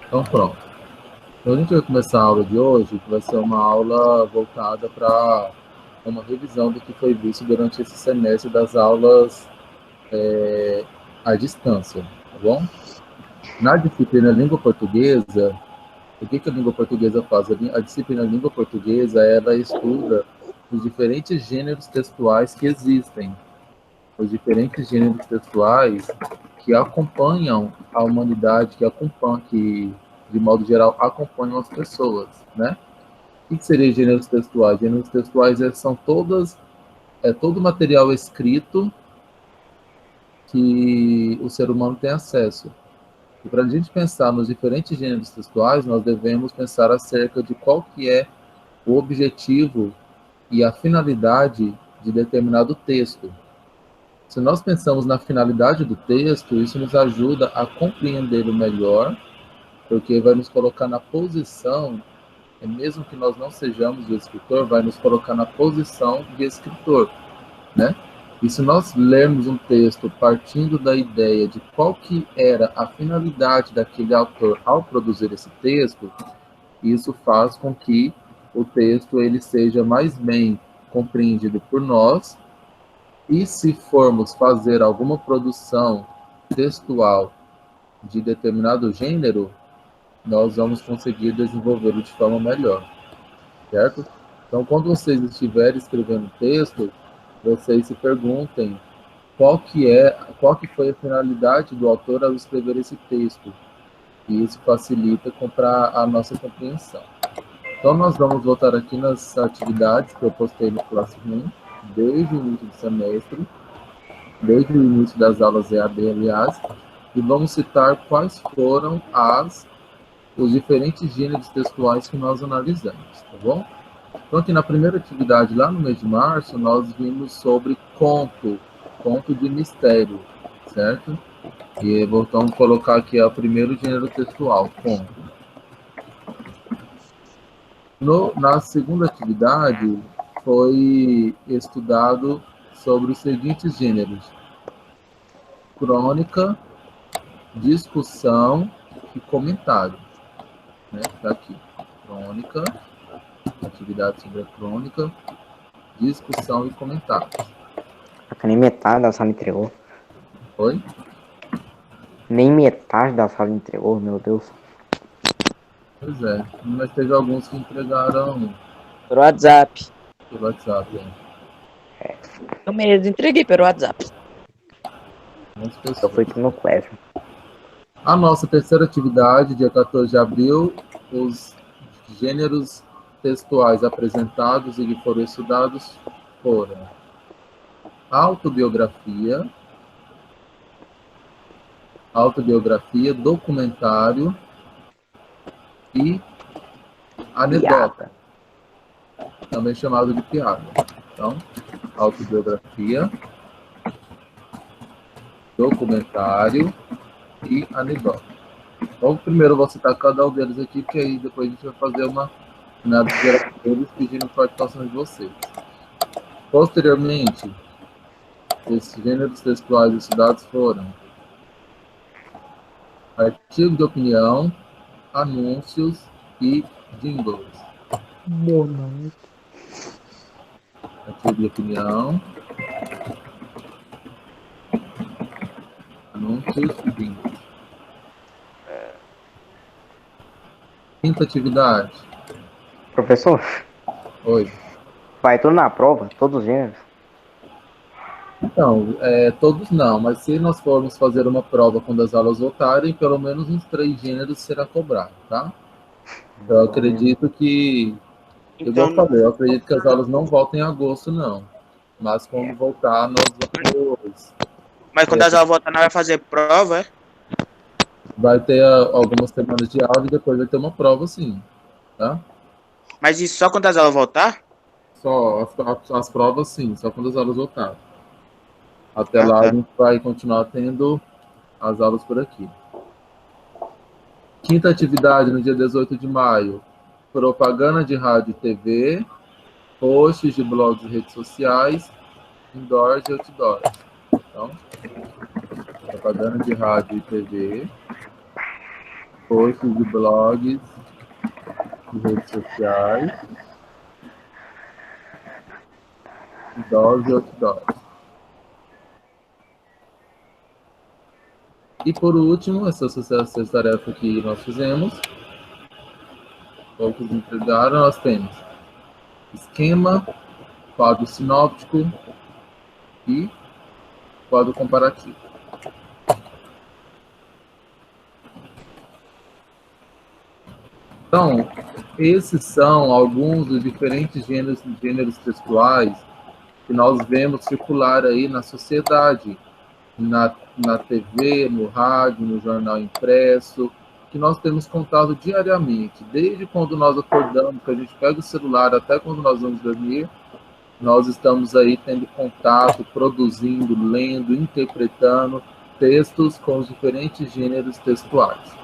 Então, pronto. Então, a gente vai começar a aula de hoje, que vai ser uma aula voltada para uma revisão do que foi visto durante esse semestre das aulas à distância, tá bom? Na disciplina Língua Portuguesa, o que a língua portuguesa faz? A disciplina Língua Portuguesa, ela estuda os diferentes gêneros textuais que existem, os diferentes gêneros textuais que acompanham a humanidade, que de modo geral acompanham as pessoas, né? O que seria gêneros textuais? Gêneros textuais são todo material escrito que o ser humano tem acesso. E para a gente pensar nos diferentes gêneros textuais, nós devemos pensar acerca de qual que é o objetivo e a finalidade de determinado texto. Se nós pensamos na finalidade do texto, isso nos ajuda a compreendê-lo melhor, porque vai nos colocar na posição, mesmo que nós não sejamos o escritor, vai nos colocar na posição de escritor, né? E se nós lermos um texto partindo da ideia de qual que era a finalidade daquele autor ao produzir esse texto, isso faz com que o texto ele seja mais bem compreendido por nós. E se formos fazer alguma produção textual de determinado gênero, nós vamos conseguir desenvolvê-lo de forma melhor, certo? Então, quando vocês estiverem escrevendo texto, vocês se perguntem qual que foi a finalidade do autor ao escrever esse texto. E isso facilita para a nossa compreensão. Então, nós vamos voltar aqui nas atividades que eu postei no Classroom, desde o início do semestre, desde o início das aulas EAD, aliás, e vamos citar quais foram os diferentes gêneros textuais que nós analisamos, tá bom? Então, aqui na primeira atividade, lá no mês de março, nós vimos sobre conto de mistério, certo? E voltamos a colocar aqui o primeiro gênero textual, conto. Na segunda atividade, foi estudado sobre os seguintes gêneros: crônica, discussão e comentário. Né? Tá aqui. Crônica, atividade sobre a crônica, discussão e comentário. Nem metade da sala entregou. Oi? Nem metade da sala entregou, meu Deus. Pois é, mas teve alguns que entregaram Pelo WhatsApp. pelo WhatsApp. Eu mesmo entreguei pelo WhatsApp. Eu fui no Classroom. A nossa terceira atividade, dia 14 de abril, os gêneros textuais apresentados e que foram estudados foram autobiografia, documentário e anedota, também chamado de piada. Então, autobiografia, documentário e anedota. Então, primeiro eu vou citar cada um deles aqui, porque aí depois a gente vai fazer uma análise geral deles, pedindo participação de vocês. Posteriormente, esses gêneros textuais estudados foram artigo de opinião, anúncios e jingles. Boa noite. Artigo de opinião, anúncios e jingles. Quinta atividade. Professor? Oi. Vai tudo na prova? Todos os gêneros? Então, todos não, mas se nós formos fazer uma prova quando as aulas voltarem, pelo menos uns 3 gêneros será cobrado, tá? Então, eu acredito que... eu acredito que as aulas não voltem em agosto, não. Mas quando voltar, nós vamos... Mas quando as aulas voltarem, nós vamos fazer prova, é? Vai ter algumas semanas de aula e depois vai ter uma prova, sim, tá? Mas isso só quando as aulas voltar? Só as provas, sim, só quando as aulas voltarem. Até lá, a gente vai continuar tendo as aulas por aqui. Quinta atividade, no dia 18 de maio, propaganda de rádio e TV, posts de blogs e redes sociais, indoors e outdoors. Então, propaganda de rádio e TV, posts de blogs, de redes sociais, indoors e outdoors. E por último, essa tarefa que nós fizemos, poucos entregaram, nós temos esquema, quadro sinóptico e quadro comparativo. Então, esses são alguns dos diferentes gêneros textuais que nós vemos circular aí na sociedade, na TV, no rádio, no jornal impresso, que nós temos contato diariamente, desde quando nós acordamos, que a gente pega o celular, até quando nós vamos dormir, nós estamos aí tendo contato, produzindo, lendo, interpretando textos com os diferentes gêneros textuais.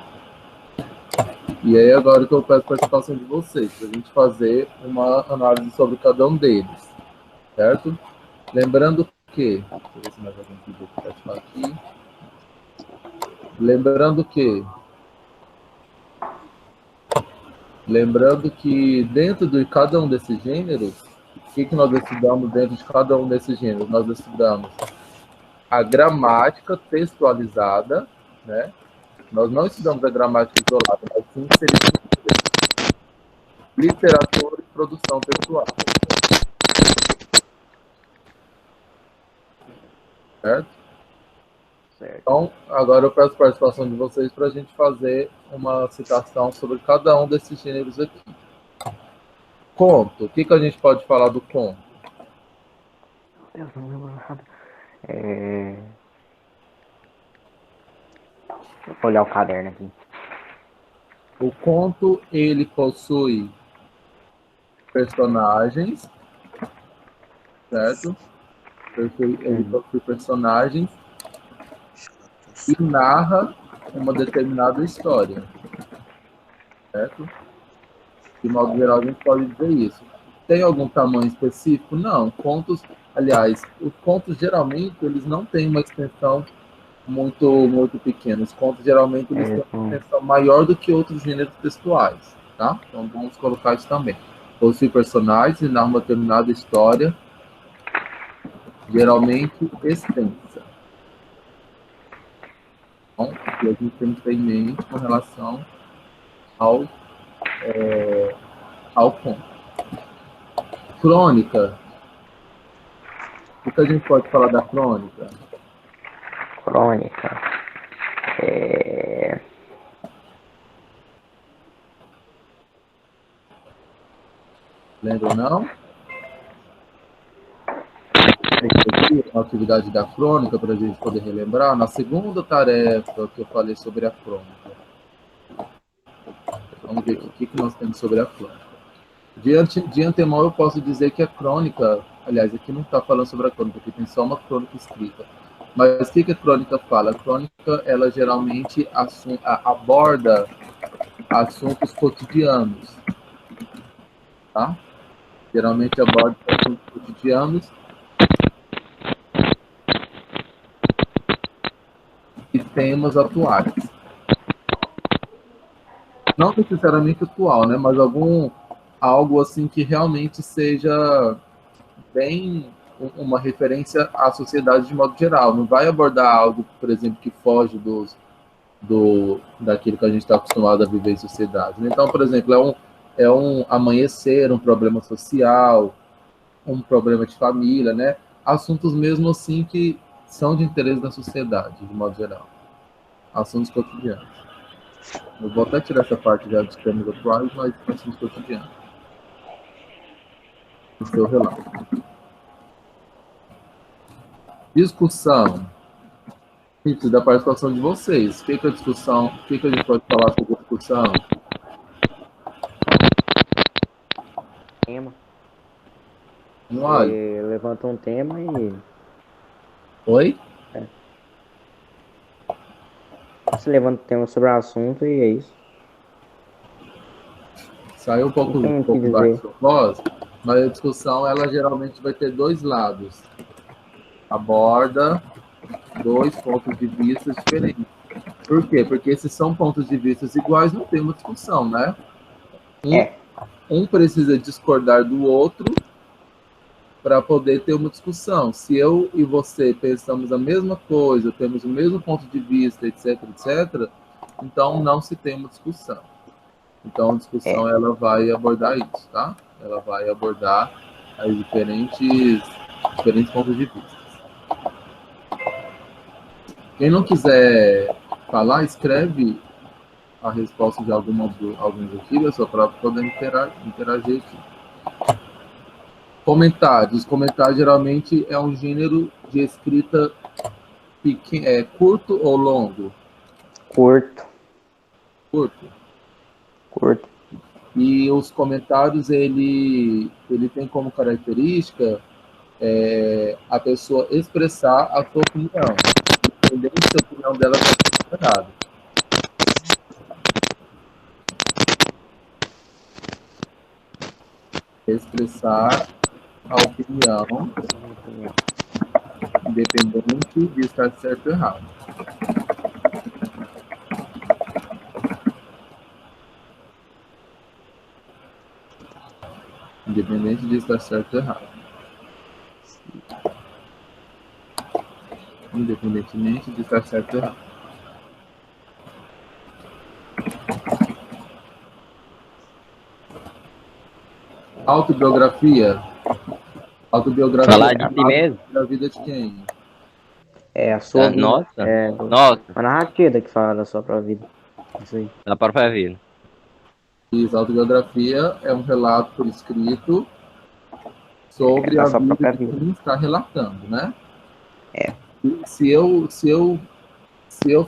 E aí agora que eu peço a participação de vocês, para a gente fazer uma análise sobre cada um deles, certo? Lembrando que... Deixa eu ver se mais alguém pediu para participar aqui. Lembrando que dentro de cada um desses gêneros, o que nós estudamos dentro de cada um desses gêneros? Nós estudamos a gramática textualizada, né? Nós não estudamos a gramática isolada, mas sim literatura e produção textual. Certo? Certo. Então, agora eu peço a participação de vocês para a gente fazer uma citação sobre cada um desses gêneros aqui. Conto. O que a gente pode falar do conto? Deus, não lembro nada. Vou olhar o caderno aqui. O conto, ele possui personagens, certo? Ele possui personagens e narra uma determinada história, certo? De modo geral, a gente pode dizer isso. Tem algum tamanho específico? Não. Contos, aliás, os contos geralmente eles não têm uma extensão muito pequena. Os contos geralmente eles têm uma extensão maior do que outros gêneros textuais, tá? Então vamos colocar isso também. Possui personagens e narra uma determinada história, geralmente extensa. Então, o que a gente tem que ter em mente com relação ao conto. Crônica. O que a gente pode falar da crônica? Crônica. Lembra, não? Uma atividade da crônica para a gente poder relembrar. Na segunda tarefa que eu falei sobre a crônica. Vamos ver o que nós temos sobre a crônica. De antemão, eu posso dizer que a crônica, aliás, aqui não está falando sobre a crônica, aqui tem só uma crônica escrita. Mas o que a crônica fala? A crônica, ela geralmente aborda assuntos cotidianos, tá? Geralmente aborda assuntos cotidianos e temas atuais. Não necessariamente atual, né? Mas algo assim que realmente seja bem uma referência à sociedade de modo geral. Não vai abordar algo, por exemplo, que foge daquilo que a gente está acostumado a viver em sociedade. Então, por exemplo, é um amanhecer, um problema social, um problema de família, né? Assuntos mesmo assim que são de interesse da sociedade, de modo geral. Assuntos cotidianos. Eu vou até tirar essa parte já dos temas atuais, mas assuntos cotidianos. O seu relato. Discussão. Isso, da participação de vocês. O que é a discussão? O que a gente pode falar sobre a discussão? Tema. Você levanta um tema e... Oi? Você levanta um tema sobre o assunto e é isso. Saiu um pouco da sua voz, mas a discussão, ela geralmente vai ter dois lados. Aborda dois pontos de vista diferentes. Por quê? Porque se são pontos de vista iguais, não tem uma discussão, né? Um precisa discordar do outro para poder ter uma discussão. Se eu e você pensamos a mesma coisa, temos o mesmo ponto de vista, etc, etc, então não se tem uma discussão. Então a discussão ela vai abordar isso, tá? Ela vai abordar as diferentes pontos de vista. Quem não quiser falar, escreve a resposta de alguns aqui, só para poder interagir aqui. Comentários. Comentário geralmente é um gênero de escrita curto ou longo? Curto. Curto. E os comentários, ele tem como característica a pessoa expressar a sua opinião, independente se a opinião dela está errada. Expressar a opinião, independente de estar certo ou errado. Independente de estar certo ou errado. Independentemente de estar certo ou errado. Autobiografia. Autobiografia. Falar de si mesmo? Da vida de quem? É a sua vida. Nossa. Nossa. Uma narrativa que fala da sua própria vida. Isso aí. Da própria vida. Isso, autobiografia é um relato por escrito sobre a vida de quem está relatando, né? Se eu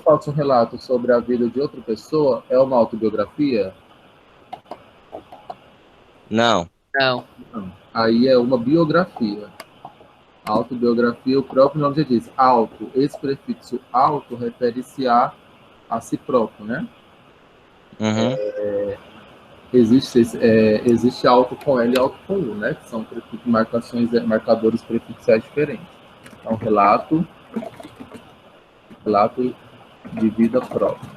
faço um relato sobre a vida de outra pessoa, é uma autobiografia? Não. Aí é uma biografia. Autobiografia, o próprio nome já diz. Auto, esse prefixo auto refere-se a si próprio, né? Uhum. Existe auto com L e auto com U, né? Que são marcadores prefixais diferentes. Então, relato de vida própria.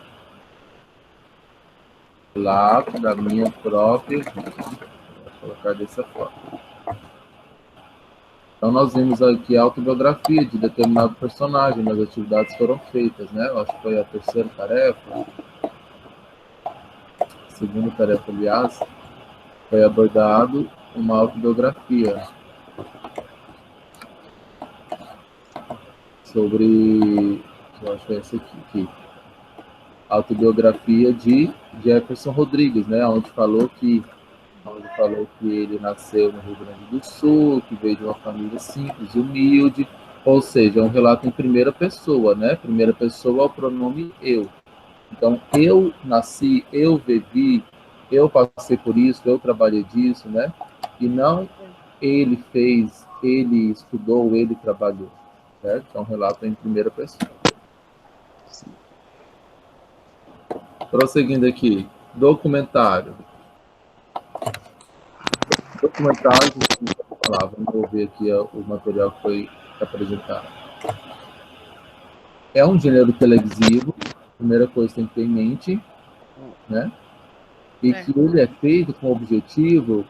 Relato da minha própria vida. Vou colocar dessa forma. Então, nós vimos aqui a autobiografia de determinado personagem, as atividades foram feitas, né? Eu acho que foi a terceira tarefa. Segunda tarefa, aliás, foi abordado uma autobiografia sobre, eu acho que é essa aqui, autobiografia de Jefferson Rodrigues, né? Onde falou que ele nasceu no Rio Grande do Sul, que veio de uma família simples e humilde, ou seja, é um relato em primeira pessoa, né? Primeira pessoa é o pronome eu. Então, eu nasci, eu vivi, eu passei por isso, eu trabalhei disso, né? E não ele fez, ele estudou, ele trabalhou, certo? É um relato em primeira pessoa. Prosseguindo aqui, documentário. Documentário, vamos ver aqui o material que foi apresentado. É um gênero televisivo, primeira coisa que tem que ter em mente, né? E que ele é feito com o objetivo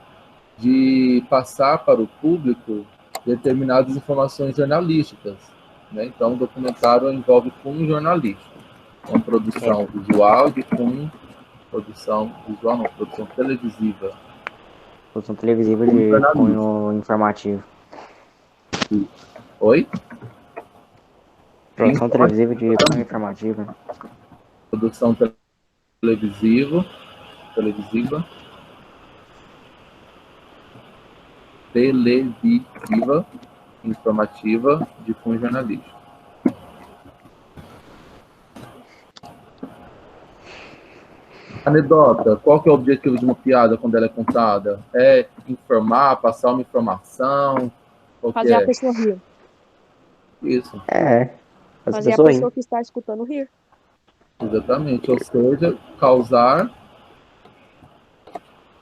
de passar para o público determinadas informações jornalísticas, né? Então, o documentário envolve cunho jornalístico, uma produção visual de cunho, produção televisiva. Produção televisiva de cunho informativo. Oi? Produção televisiva de cunho informativo. Produção televisiva, informativa de cunho jornalístico. Anedota, qual que é o objetivo de uma piada quando ela é contada? É informar, passar uma informação? Fazer a pessoa rir. Isso. Fazer a pessoa que está escutando rir. Exatamente, ou seja, causar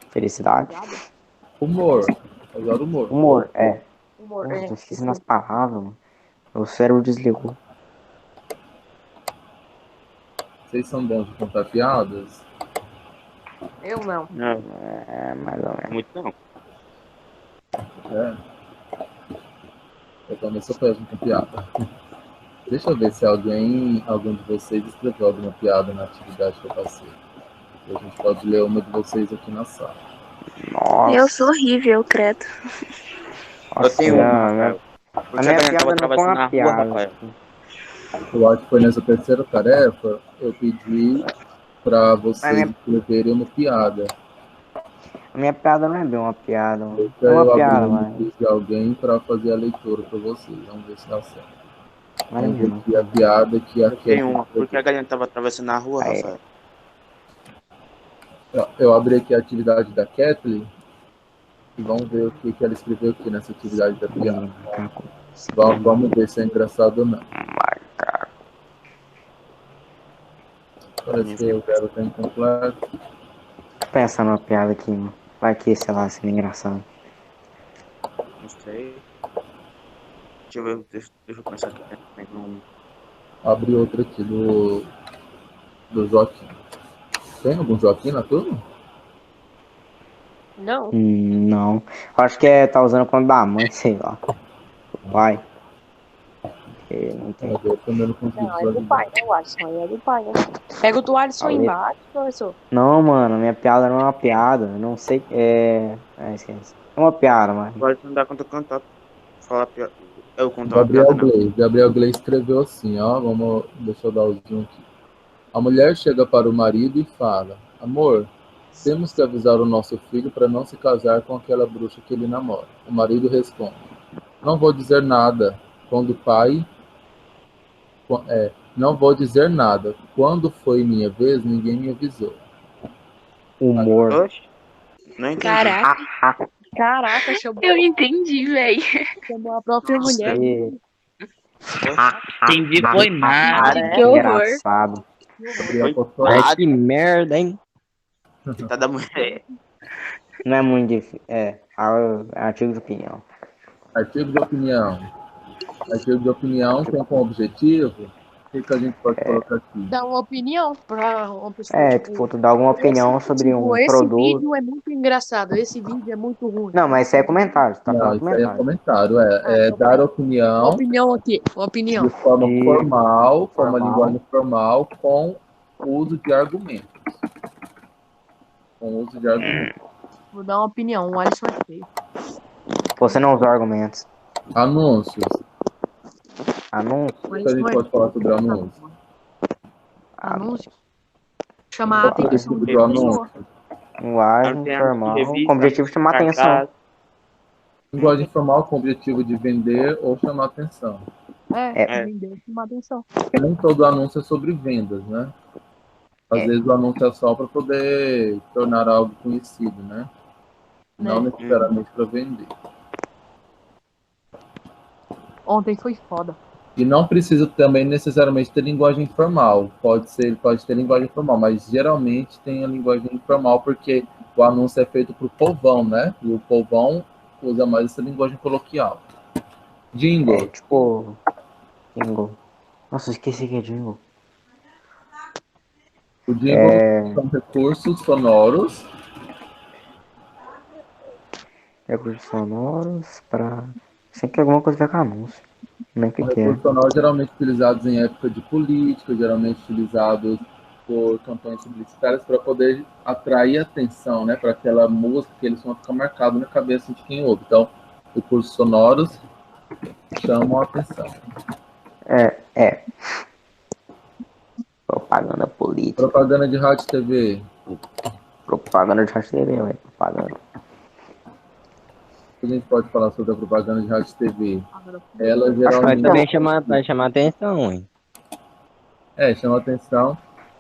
felicidade. Humor. Causar humor. Humor. Tô esquecendo as palavras, mano. Meu cérebro desligou. Vocês são bons de contar piadas? Eu não. Não, É, mais ou menos. muito não. É. Eu também sou péssimo com piada. Deixa eu ver se alguém de vocês escreveu alguma piada na atividade que eu passei. E a gente pode ler uma de vocês aqui na sala. Nossa. Eu sou horrível, credo. Nossa, Eu tenho uma, Rafael. A Porque a minha galera piada tava não foi atravessando uma a rua, piada. Rafael. Eu acho que foi nessa terceira tarefa, eu pedi para vocês escreverem uma piada. A minha piada não é bem uma piada. Então É uma eu piada, abri mas... de alguém para fazer a leitura para vocês. Vamos ver se dá certo. Mas Vamos ver não. aqui a piada que a Tem uma, porque a galera tava atravessando a rua, Aí. Rafael. Eu abri aqui a atividade da Kathleen e vamos ver o que ela escreveu aqui nessa atividade da piada. Vamos ver se é engraçado ou não. Parece que eu quero estar incompleto. Tô pensando numa piada aqui, mano. Vai que, sei lá, seria engraçado. Não sei. Deixa eu ver, deixa eu pensar aqui. Abri outra aqui do Joaquim. Tem algum Joaquim na turma? Não. Não. Acho que tá usando quando da mãe, sei lá. Vai. Não tem. Eu também não consegui Não, é do pai, né, Alisson? É do pai, né? Pega o do Alisson Aí. embaixo, professor. Não, mano, minha piada não é uma piada. Eu não sei. Esquece. É uma piada, mas. Agora não dá conta cantar. Falar piada. Eu contar uma piada, Gabriel não. Gleis. Gabriel Gleis escreveu assim, ó. Deixa eu dar o zoom aqui. A mulher chega para o marido e fala: Amor, temos que avisar o nosso filho para não se casar com aquela bruxa que ele namora. O marido responde: Não vou dizer nada. Não vou dizer nada. Quando foi minha vez, ninguém me avisou. Humor. Oxe, não entendi. Caraca, chamou Eu entendi, velho. a própria mulher. Entendi, foi nada. Que horror. Engraçado. Gabriel postou Ah, Que merda, hein? tá da mulher. Não é muito difícil. Artigo de opinião. artigo de opinião. Artigo de opinião tem como objetivo. O que a gente pode colocar aqui? Dá uma opinião pra uma pessoa. Tipo, tu dá alguma opinião sobre um esse produto. vídeo é muito engraçado, esse vídeo é muito ruim. Não, mas isso aí é comentário. Tá Não, falando isso aí é comentário. comentário. É então dar Uma opinião opinião aqui, uma opinião. de forma E- formal, com uma formal. linguagem formal, com uso de argumentos. Com uso de argumentos. Vou dar uma opinião, o Alisson é feio. Você não usou argumentos. Anúncios. Anúncio. O que a gente pode falar sobre anúncios? Anúncio. Chamar a Qual é o atenção objetivo da do pessoa. anúncio? Linguagem formal. Revista, Com o objetivo de chamar atenção. cartaz. Linguagem formal com o objetivo de vender ou chamar atenção. É. Vender, chamar atenção. Nem todo anúncio é sobre vendas, né? Às vezes o anúncio é só para poder tornar algo conhecido, né? Não necessariamente para vender. Ontem foi foda. E não precisa também necessariamente ter linguagem formal. Pode ter linguagem formal, mas geralmente tem a linguagem informal porque o anúncio é feito para o povão, né? E o povão usa mais essa linguagem coloquial. Jingle. Tipo. Jingle. Nossa, eu esqueci que é jingle. O jingle são recursos sonoros. Recursos sonoros pra. Sempre alguma coisa a ver com anúncio. Nem que é. Recursos sonoros geralmente utilizados em época de política, geralmente utilizados por campanhas publicitárias para poder atrair atenção, né? Para aquela música, que eles vão ficar marcados na cabeça de quem ouve. Então, recursos sonoros chamam a atenção. Propaganda política. Propaganda de rádio e TV. Propaganda de rádio TV, velho. Propaganda. O que a gente pode falar sobre a propaganda de rádio e TV? Ela Mas geralmente também vai chamar atenção, hein? chama atenção,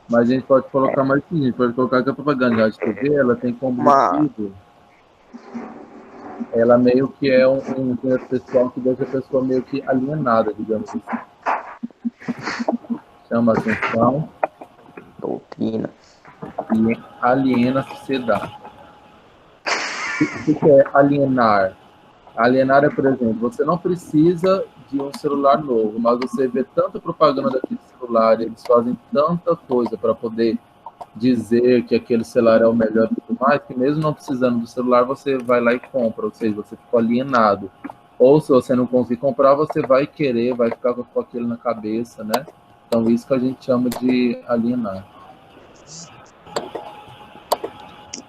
mas a gente pode colocar mais que a gente pode colocar que a propaganda de rádio e TV, ela tem como objetivo, ela meio que é um pessoal que deixa a pessoa meio que alienada, digamos assim. Chama atenção Doutrina. e aliena a sociedade. O que é alienar? Alienar é, por exemplo, você não precisa de um celular novo, mas você vê tanta propaganda daquele celular celular, eles fazem tanta coisa para poder dizer que aquele celular é o melhor e tudo mais, que mesmo não precisando do celular, você vai lá e compra, ou seja, você ficou alienado. Ou se você não conseguir comprar, você vai querer, vai ficar com aquilo na cabeça, né? Então, isso que a gente chama de alienar.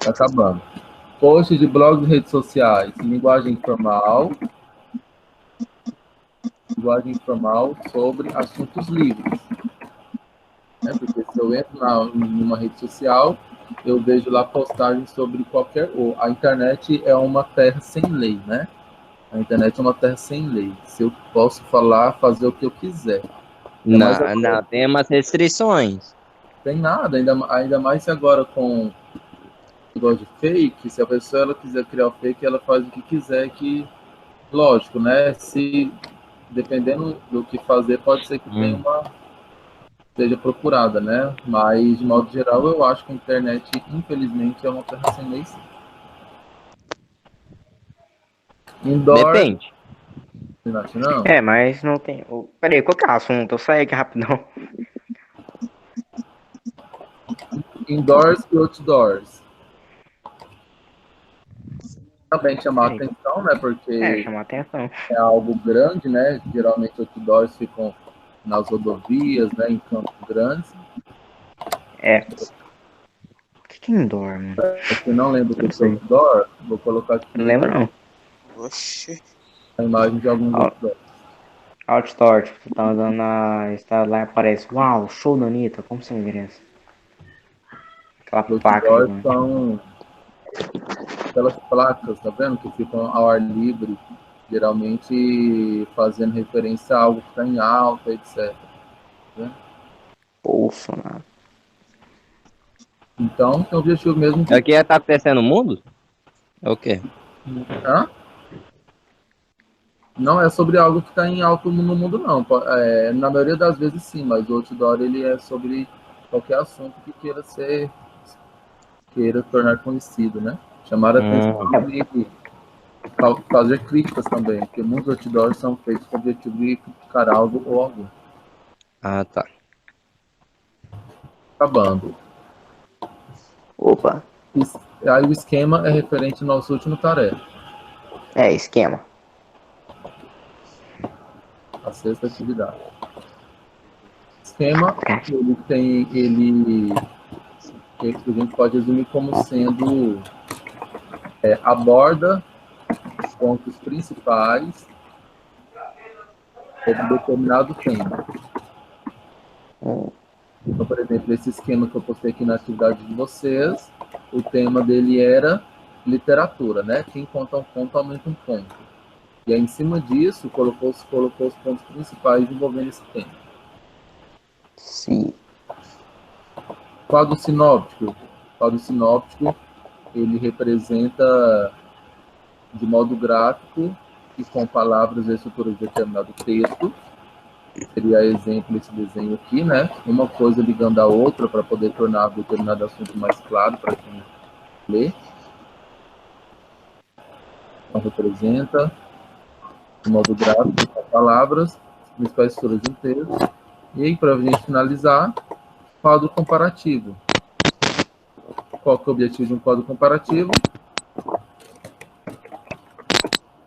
Tá acabando. Post de blogs e redes sociais, linguagem informal sobre assuntos livres. Né? Porque se eu entro numa rede social, eu vejo lá postagens sobre qualquer... A internet é uma terra sem lei, né? A internet é uma terra sem lei. Se eu posso falar, fazer o que eu quiser. Não, tem umas restrições. Tem nada, ainda mais se agora com negócio de fake, se a pessoa ela quiser criar o fake, ela faz o que quiser, que, lógico, né? Se dependendo do que fazer, pode ser que tenha seja procurada, né? Mas, de modo geral, eu acho que a internet, infelizmente, é uma terra sem lei. Indoor... Depende. Não? É, mas não tem. Peraí, qual que é o assunto? Eu saio aqui rapidão. Indoors e outdoors. Também chamar a atenção, né? Porque chamar atenção. é algo grande, né? Geralmente outdoors ficam nas rodovias, né? Em campos grandes. O que é indoor, mano? Se não lembra o que é outdoor, vou colocar aqui. Não lembro, não. Oxi. A imagem de alguns outdoors. Outdoor, tipo, tu tá andando na estrada lá e aparece, uau, show da Anitta, como você merece? Aquela placa Outdoors gigante. são aquelas placas, tá vendo? Que ficam ao ar livre, geralmente fazendo referência a algo que está em alta, etc. Né? Bolsonaro. Então, tem o objetivo mesmo É o que tá acontecendo no mundo? É o quê? Hã? Não é sobre algo que está em alto no mundo, não. Na maioria das vezes, sim, mas o outdoor ele é sobre qualquer assunto que queira tornar conhecido, né? Chamar a atenção e fazer críticas também, porque muitos outdoors são feitos com o objetivo de criticar algo ou alguém. Ah, tá. Acabando. Opa. Aí o esquema é referente à nossa última tarefa. Esquema. A sexta atividade. Esquema, a gente pode resumir como sendo aborda pontos principais sobre determinado tema. Então, por exemplo, esse esquema que eu postei aqui na atividade de vocês, o tema dele era literatura, né? Quem conta um conto aumenta um ponto. E aí, em cima disso, colocou os pontos principais envolvendo esse tema. Sim. Quadro sinóptico. Quadro sinóptico, ele representa de modo gráfico e com palavras e estruturas de determinado texto. Seria exemplo esse desenho aqui, né? Uma coisa ligando a outra para poder tornar determinado assunto mais claro para quem lê. Então, representa de modo gráfico com palavras, principais estruturas de um texto. E aí, para a gente finalizar, quadro comparativo. Qual que é o objetivo de um quadro comparativo?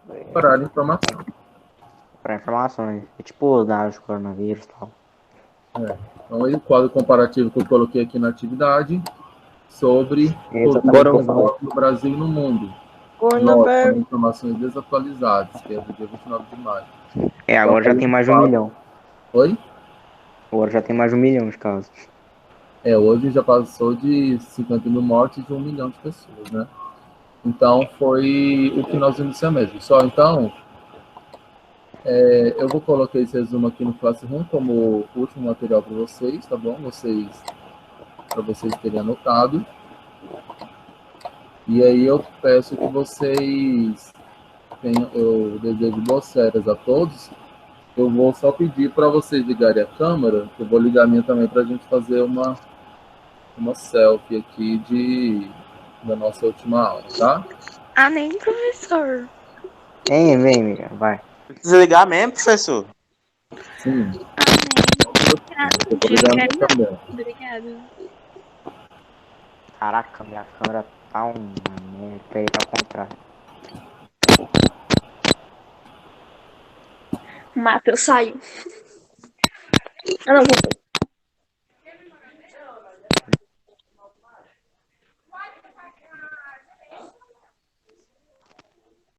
Comparar informação. Para informações. É tipo os dados do coronavírus e tal. Então, aí o quadro comparativo que eu coloquei aqui na atividade sobre no Brasil e no mundo. Lógico, informações desatualizadas, que é do dia 29 de maio. Agora já tem mais de 1 milhão. Oi? Agora já tem mais de 1 milhão de casos. Hoje já passou de 50 mil mortes e 1 milhão de pessoas, né? Então, foi o que nós iniciamos mesmo. Então, eu vou colocar esse resumo aqui no Classroom como último material para vocês, tá bom? Para vocês terem anotado. E aí eu peço que vocês eu desejo boas férias a todos. Eu vou só pedir para vocês ligarem a câmera, eu vou ligar a minha também para a gente fazer uma selfie aqui da nossa última aula, tá? Nem professor. Vem, amiga, vai. Desligar mesmo, professor? Sim. Nem. Eu vou ligar no câmera. Obrigada. Caraca, minha câmera tá uma merda. Peraí, tá ao contrário. Mata, eu saio. Ah, não, voltou.